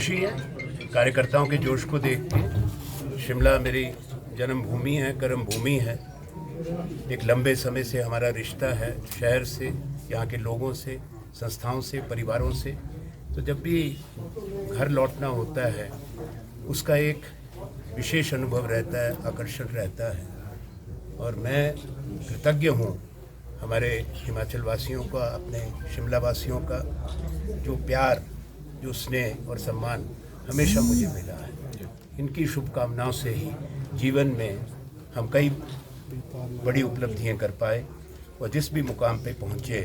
खुशी है कार्यकर्ताओं के जोश को देख के। शिमला मेरी जन्मभूमि है, कर्म भूमि है। एक लंबे समय से हमारा रिश्ता है शहर से, यहाँ के लोगों से, संस्थाओं से, परिवारों से। तो जब भी घर लौटना होता है उसका एक विशेष अनुभव रहता है, आकर्षण रहता है। और मैं कृतज्ञ हूँ हमारे हिमाचल वासियों का, अपने शिमला वासियों का, जो प्यार, जो स्नेह और सम्मान हमेशा मुझे मिला है। इनकी शुभकामनाओं से ही जीवन में हम कई बड़ी उपलब्धियां कर पाए और जिस भी मुकाम पे पहुंचे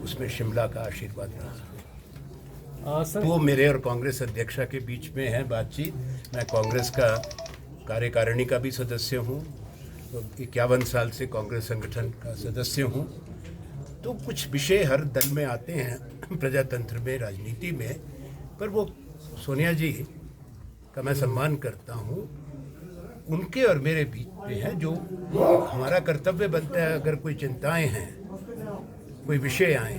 उसमें शिमला का आशीर्वाद रहा। तो मेरे और कांग्रेस अध्यक्षा के बीच में है बातचीत। मैं कांग्रेस का कार्यकारिणी का भी सदस्य हूँ, 51 साल से कांग्रेस संगठन का सदस्य हूँ। तो कुछ विषय हर दल में आते हैं प्रजातंत्र में, राजनीति में, पर वो सोनिया जी का मैं सम्मान करता हूँ। उनके और मेरे बीच में है जो हमारा कर्तव्य बनता है। अगर कोई चिंताएं हैं, कोई विषय आए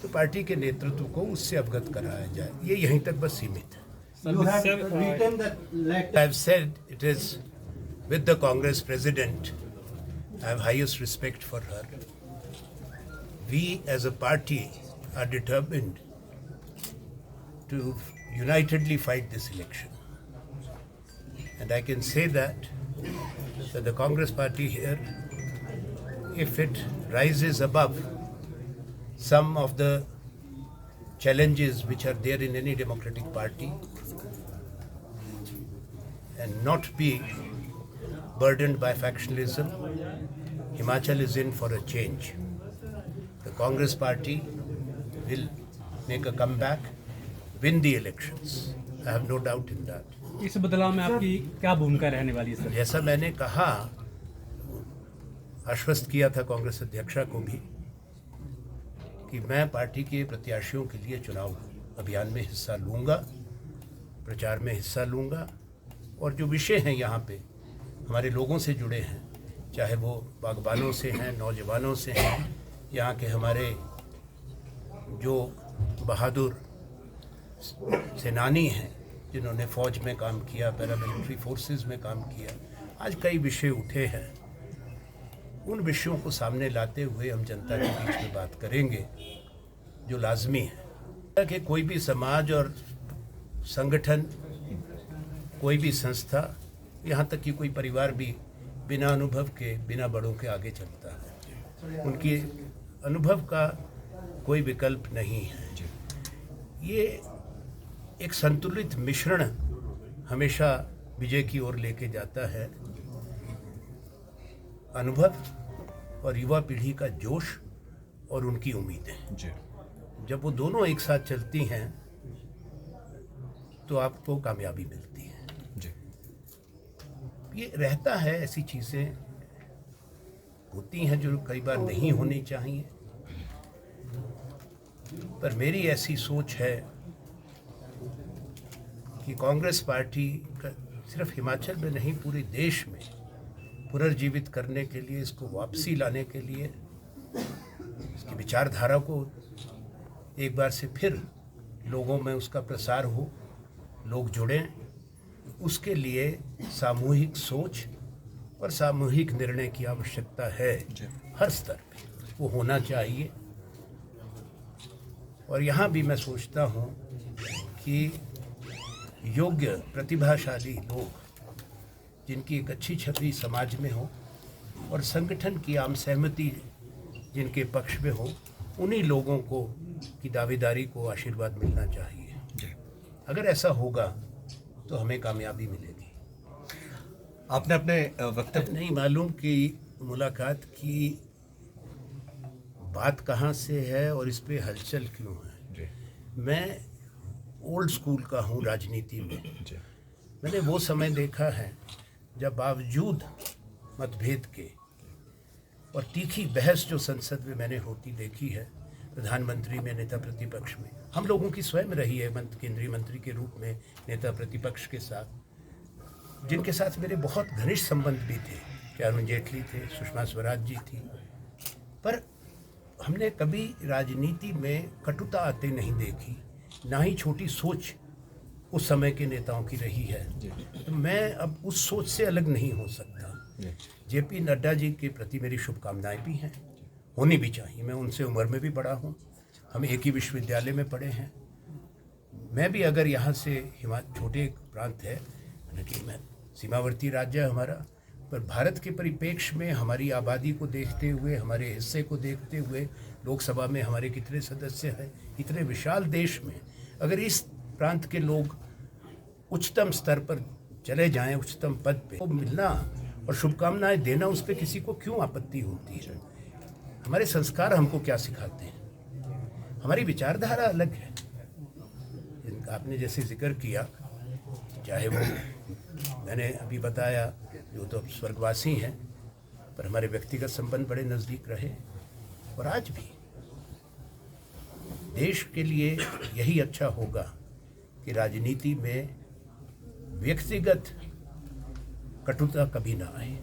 तो पार्टी के नेतृत्व को उससे अवगत कराया जाए। ये यहीं तक बस सीमित है। I have said it is with the Congress president. I have highest respect for her. We as a party are determined to unitedly fight this election. And I can say that the Congress party here, if it rises above some of the challenges which are there in any democratic party and not be burdened by factionalism, Himachal is in for a change. The Congress party will make a comeback, win the elections. I have no doubt in that. इस बदलाव में आपकी क्या भूमिका रहने वाली है sir? जैसा मैंने कहा, आश्वस्त किया था कांग्रेस अध्यक्षा को भी कि मैं पार्टी के प्रत्याशियों के लिए चुनाव अभियान में हिस्सा लूँगा, प्रचार में हिस्सा लूँगा। और जो विषय हैं यहाँ पे हमारे लोगों से जुड़े हैं, चाहे वो बागबानों से हैं, नौजवानों से हैं, यहाँ के हमारे जो बहादुर सेनानी हैं जिन्होंने फ़ौज में काम किया, पैरामिलिट्री फोर्सेस में काम किया, आज कई विषय उठे हैं। उन विषयों को सामने लाते हुए हम जनता के बीच में बात करेंगे जो लाजमी है कि कोई भी समाज और संगठन, कोई भी संस्था, यहाँ तक कि कोई परिवार भी बिना अनुभव के, बिना बड़ों के आगे चलता है। उनकी अनुभव का कोई विकल्प नहीं है। ये एक संतुलित मिश्रण हमेशा विजय की ओर लेके जाता है। अनुभव और युवा पीढ़ी का जोश और उनकी उम्मीदें, जब वो दोनों एक साथ चलती हैं तो आपको कामयाबी मिलती है। ये रहता है, ऐसी चीज़ें होती हैं जो कई बार नहीं होनी चाहिए, पर मेरी ऐसी सोच है कि कांग्रेस पार्टी का सिर्फ हिमाचल में नहीं, पूरे देश में पुनर्जीवित करने के लिए, इसको वापसी लाने के लिए, इसकी विचारधारा को एक बार से फिर लोगों में उसका प्रसार हो, लोग जुड़ें, उसके लिए सामूहिक सोच और सामूहिक निर्णय की आवश्यकता है। हर स्तर पे वो होना चाहिए। और यहाँ भी मैं सोचता हूँ कि योग्य, प्रतिभाशाली लोग जिनकी एक अच्छी छवि समाज में हो और संगठन की आम सहमति जिनके पक्ष में हो, उन्हीं लोगों को की दावेदारी को आशीर्वाद मिलना चाहिए। अगर ऐसा होगा तो हमें कामयाबी मिलेगी। आपने अपने वक्तव्य नहीं मालूम कि मुलाकात की बात कहाँ से है और इस पे हलचल क्यों है। मैं ओल्ड स्कूल का हूँ राजनीति में। मैंने वो समय देखा है जब बावजूद मतभेद के और तीखी बहस जो संसद में मैंने होती देखी है, प्रधानमंत्री में, नेता प्रतिपक्ष में, हम लोगों की स्वयं रही है केंद्रीय मंत्री के रूप में नेता प्रतिपक्ष के साथ, जिनके साथ मेरे बहुत घनिष्ठ संबंध भी थे। क्या अरुण जेटली थे, सुषमा स्वराज जी थी, पर हमने कभी राजनीति में कटुता आते नहीं देखी, ना ही छोटी सोच उस समय के नेताओं की रही है। तो मैं अब उस सोच से अलग नहीं हो सकता। जेपी नड्डा जी के प्रति मेरी शुभकामनाएं भी हैं, होनी भी चाहिए। मैं उनसे उम्र में भी बड़ा हूँ, हम एक ही विश्वविद्यालय में पढ़े हैं। मैं भी अगर यहाँ से छोटे प्रांत है, हालांकि मैं सीमावर्ती राज्य है हमारा, पर भारत के परिप्रेक्ष्य में हमारी आबादी को देखते हुए, हमारे हिस्से को देखते हुए, लोकसभा में हमारे कितने सदस्य हैं, इतने विशाल देश में अगर इस प्रांत के लोग उच्चतम स्तर पर चले जाएं, उच्चतम पद पे, तो मिलना और शुभकामनाएं देना, उस पर किसी को क्यों आपत्ति होती है? हमारे संस्कार हमको क्या सिखाते हैं? हमारी विचारधारा अलग है। आपने जैसे जिक्र किया, चाहे वो मैंने अभी बताया जो तो स्वर्गवासी हैं, पर हमारे व्यक्तिगत संबंध बड़े नज़दीक रहे। और आज भी देश के लिए यही अच्छा होगा कि राजनीति में व्यक्तिगत कटुता कभी ना आए।